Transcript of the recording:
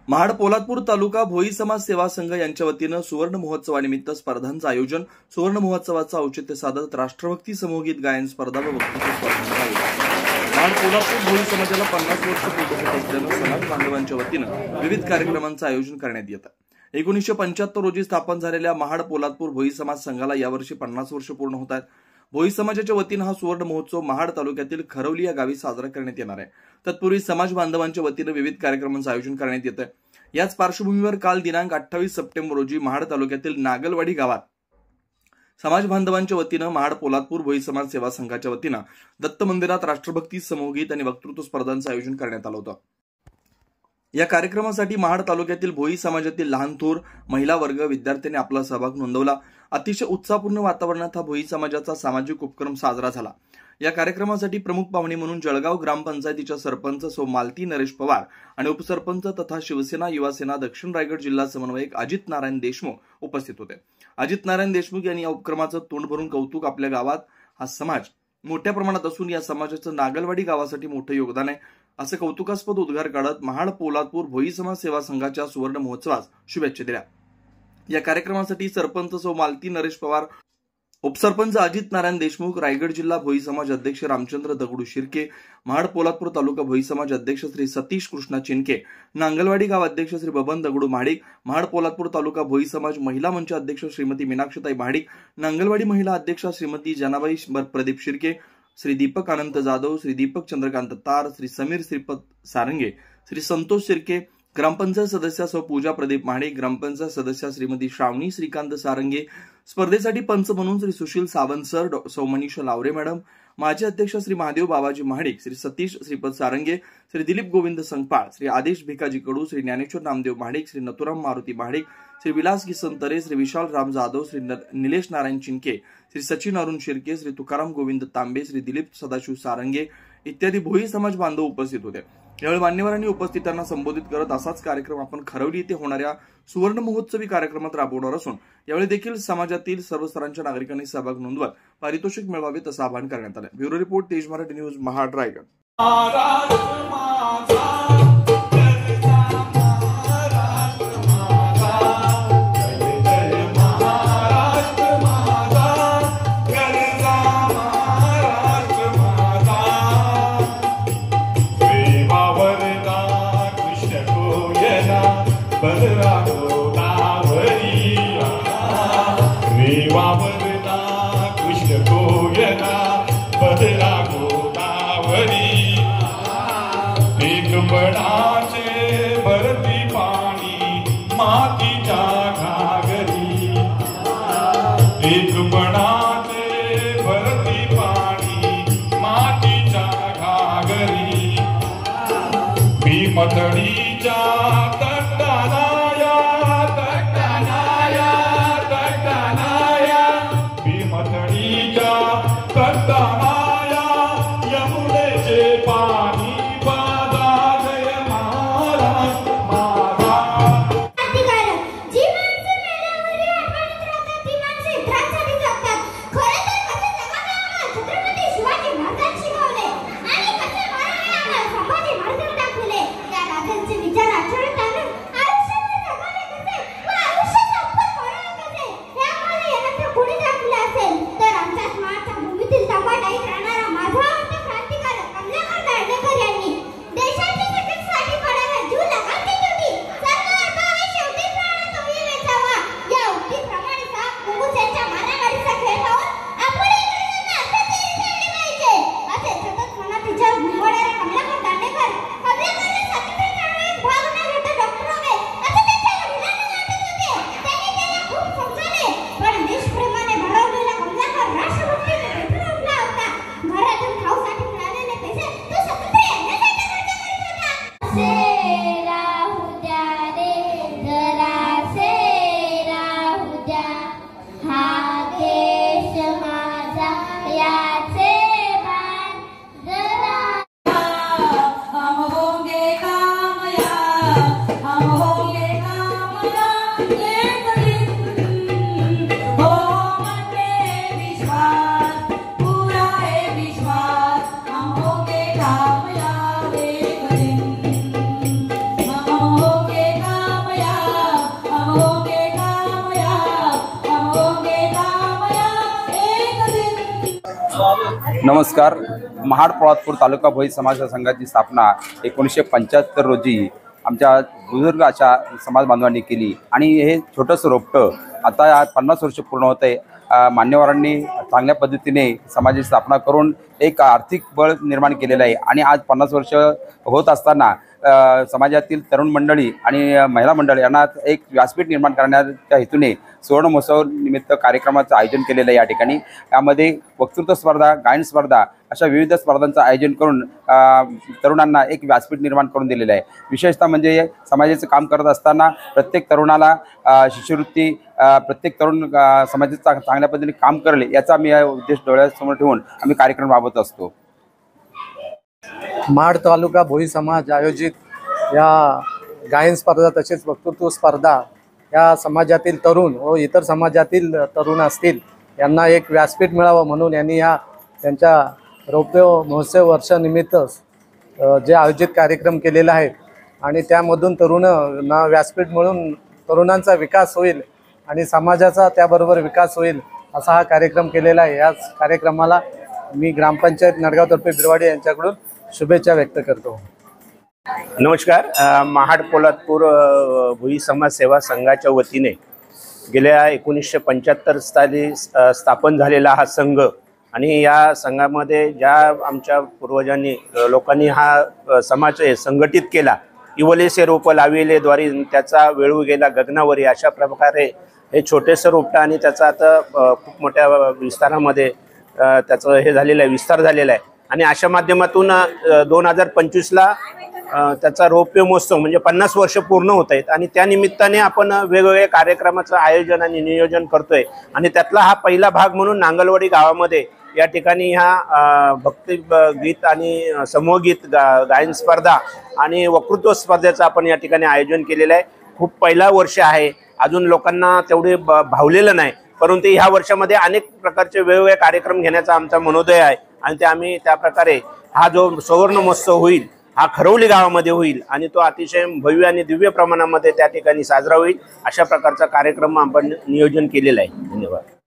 महाड पोलादपूर तालुका भोई समाज सेवा संघ यांच्या वतीनं सुवर्ण महोत्सवानिमित्त स्पर्धांचं आयोजन. सुवर्ण महोत्सवाचं औचित्य साधत राष्ट्रभक्ती समूहगीत गायन स्पर्धा व वक्तृत्व स्पर्धांचं आयोजन. महाड पोलादपूर भोई समाजाला 50 वर्ष पूर्ण होत असल्यानं समाज बांधवांच्या वतीनं विविध कार्यक्रमांचं आयोजन करण्यात येतं. 1975 रोजी स्थापन झालेल्या महाड पोलादपूर भोई समाज संघाला यावर्षी 50 वर्ष पूर्ण होत आहेत. भोई समाजाच्या वतीनं हा सुवर्ण महोत्सव महाड तालुक्यातील खरवली या गावी साजरा करण्यात येणार आहे. तत्पूर्वी समाज बांधवांच्या वतीनं विविध कार्यक्रमांचं आयोजन करण्यात येतं. याच पार्श्वभूमीवर काल दिनांक 28 सप्टेंबर रोजी महाड तालुक्यातील नागलवाडी गावात समाज बांधवांच्या वतीनं महाड पोलादपूर भोई समाज सेवा संघाच्या वतीनं दत्त मंदिरात राष्ट्रभक्ती समूहगीत आणि वक्तृत्व स्पर्धांचं आयोजन करण्यात आलं होतं. या कार्यक्रमासाठी महाड तालुक्यातील भोई समाजातील लहान थोर, महिला वर्ग, विद्यार्थ्यांनी आपला सहभाग नोंदवला. अतिशय उत्साहपूर्ण वातावरणात हा भोई समाजाचा सामाजिक उपक्रम साजरा झाला. या कार्यक्रमासाठी प्रमुख पाहुणे म्हणून जळगाव ग्रामपंचायतीच्या सरपंच सौ मालती नरेश पवार आणि उपसरपंच तथा शिवसेना युवासेना दक्षिण रायगड जिल्हा समन्वयक अजित नारायण देशमुख उपस्थित होते. अजित नारायण देशमुख यांनी या उपक्रमाचं तोंड भरून कौतुक. आपल्या गावात हा समाज मोठ्या प्रमाणात असून या समाजाचं नागलवाडी गावासाठी मोठं योगदान आहे असं कौतुकास्पद उद्गार काढत महाड पोलादपूर भोई समाज सेवा संघाच्या सुवर्ण महोत्सवास शुभेच्छा दिल्या. या कार्यक्रमासाठी सरपंच सौ मालती नरेश पवार, उपसरपंच अजित नारायण देशमुख, रायगड जिल्हा भोई समाज अध्यक्ष रामचंद्र दगडू शिर्के, महाड पोलादपूर तालुका भोई समाज अध्यक्ष श्री सतीश कृष्णा चिनके, नांगलवाडी गाव अध्यक्ष श्री बबन दगडू महाडिक, महाड पोलादपूर तालुका भोई समाज महिला मंच अध्यक्ष श्रीमती मीनाक्षीताई महाडिक, नांगलवाडी महिला अध्यक्षा श्रीमती जनाबाई प्रदीप शिर्के, श्री दीपक अनंत जाधव, श्री दीपक चंद्रकांत तार, श्री समीर श्रीपद सारंगे, श्री संतोष शिर्के, ग्रामपंचायत सदस्या सौ पूजा प्रदीप महाडिक, ग्रामपंचायत सदस्या श्रीमती श्रावणी श्रीकांत सारंगे, स्पर्धेसाठी पंच म्हणून श्री सुशील सावंत सर, सौ मनीषा लावरे मॅडम, माजी अध्यक्ष श्री महादेव बाबाजी महाडिक, श्री सतीश श्रीपद सारंगे, श्री दिलीप गोविंद संगपाळ, श्री आदेश भिकाजी कडू, श्री ज्ञानेश्वर नामदेव महाडिक, श्री नथुराम मारुती महाडिक, श्री विलास किसन तरे, श्री विशाल राम जाधव, श्री निलेश नारायण चिनके, श्री सचिन अरुण शिर्के, श्री तुकाराम गोविंद तांबे, श्री दिलीप सदाशिव सारंगे इत्यादी भोई समाज बांधव उपस्थित होते. यावेळी मान्यवरांनी उपस्थितांना संबोधित करत असाच कार्यक्रम आपण खरवली येथे होणाऱ्या सुवर्ण महोत्सवी कार्यक्रमात राबवणार असून यावेळी देखील समाजातील सर्व स्तरांच्या नागरिकांनी सहभाग नोंदवत पारितोषिक मिळवावे असं आवाहन करण्यात आलं. ब्युरो रिपोर्ट, तेज मराठी न्यूज, महाड, रायगड. कृष्ण गोयना बदला गोदावरी, पीकपणाचे भरती पाणी मातीच्या घागरी, पीकपणाचे भरती पाणी मातीच्या घागरी, भीमथडीच्या संभाजी महाराजांनी दाखवले त्या राजांचे नमस्कार. महाड पोलादपूर तालुका भोई समाज संघाची स्थापना 1975 रोजी आमच्या बुजुर्ग अशा समाज बांधवांनी केली आणि हे छोटंसं रोपटं आता 50 वर्ष पूर्ण होत आहे. मान्यवरांनी चांगल्या पद्धतीने समाजाची स्थापना करून एक आर्थिक बळ निर्माण केलेलं आहे आणि आज 50 वर्ष होत असताना समाजातील तरुण मंडळी आणि महिला मंडळ यांना एक व्यासपीठ निर्माण करण्याच्या हेतूने सुवर्ण महोत्सव निमित्त कार्यक्रमाचं आयोजन केलेलं आहे. या ठिकाणी यामध्ये वक्तृत्व स्पर्धा, गायन स्पर्धा अशा विविध स्पर्धांचं आयोजन करून तरुणांना एक व्यासपीठ निर्माण करून दिलेलं आहे. विशेषतः म्हणजे समाजाचं काम करत असताना प्रत्येक तरुणाला शिष्यवृत्ती, प्रत्येक तरुण समाजाचा चांगल्या पद्धतीने काम करेल याचा आम्ही उद्देश डोळ्यासमोर ठेवून आम्ही कार्यक्रम राबवत असतो. महाड तालुका भोई समाज आयोजित या गायन स्पर्धा तसेच वक्तृत्व स्पर्धा या समाजातील तरुण व इतर समाजातील तरुण असतील यांना एक व्यासपीठ मिळावं म्हणून यांनी या त्यांच्या रौप्य महोत्सव वर्षानिमित्त जे आयोजित कार्यक्रम केलेला आहे आणि त्यामधून तरुणांना व्यासपीठ मिळून तरुणांचा विकास होईल आणि समाजाचा त्याबरोबर विकास होईल असा हा कार्यक्रम केलेला आहे. याच कार्यक्रमाला मी ग्रामपंचायत नडगावतर्फे बिरवाडी यांच्याकडून शुभेच्छा व्यक्त करतो. नमस्कार. महाड पोलादपूर भोई समाज सेवा संघाच्या वतीने गेल्या 1975 साली स्थापन झालेला हा संघ आणि या संघामध्ये ज्या आमच्या पूर्वजांनी लोकांनी हा समाज संघटित केला, इवलेसे रोप लाविले द्वारी त्याचा वेळू गेला गगनावरी, अशा प्रकारे हे छोटेसं रोपटं आणि त्याचा आता खूप मोठ्या विस्तारामध्ये त्याचं हे झालेलं आहे, विस्तार झालेला आहे आणि अशा माध्यमातून 2025ला त्याचा रौप्य महोत्सव म्हणजे 50 वर्ष पूर्ण होत आहेत आणि त्या निमित्ताने आपण वेगवेगळ्या कार्यक्रमाचं आयोजन आणि नियोजन करतोय आणि त्यातला हा पहिला भाग म्हणून नांगलवाडी गावामध्ये या ठिकाणी ह्या भक्ती गीत आणि समूहगीत गायन स्पर्धा आणि वक्तृत्व स्पर्धेचं आपण या ठिकाणी आयोजन केलेलं आहे. खूप पहिला वर्ष आहे, अजून लोकांना तेवढे भावलेलं नाही, परंतु ह्या वर्षामध्ये अनेक प्रकारचे वेगवेगळे कार्यक्रम घेण्याचा आमचा मनोदय आहे आणि ते आम्ही त्या प्रकारे हा जो सुवर्ण महोत्सव होईल हा खरवली गावामध्ये होईल आणि तो अतिशय भव्य आणि दिव्य प्रमाणामध्ये त्या ठिकाणी साजरा होईल अशा प्रकारचा कार्यक्रम आपण नियोजन केलेला आहे. धन्यवाद.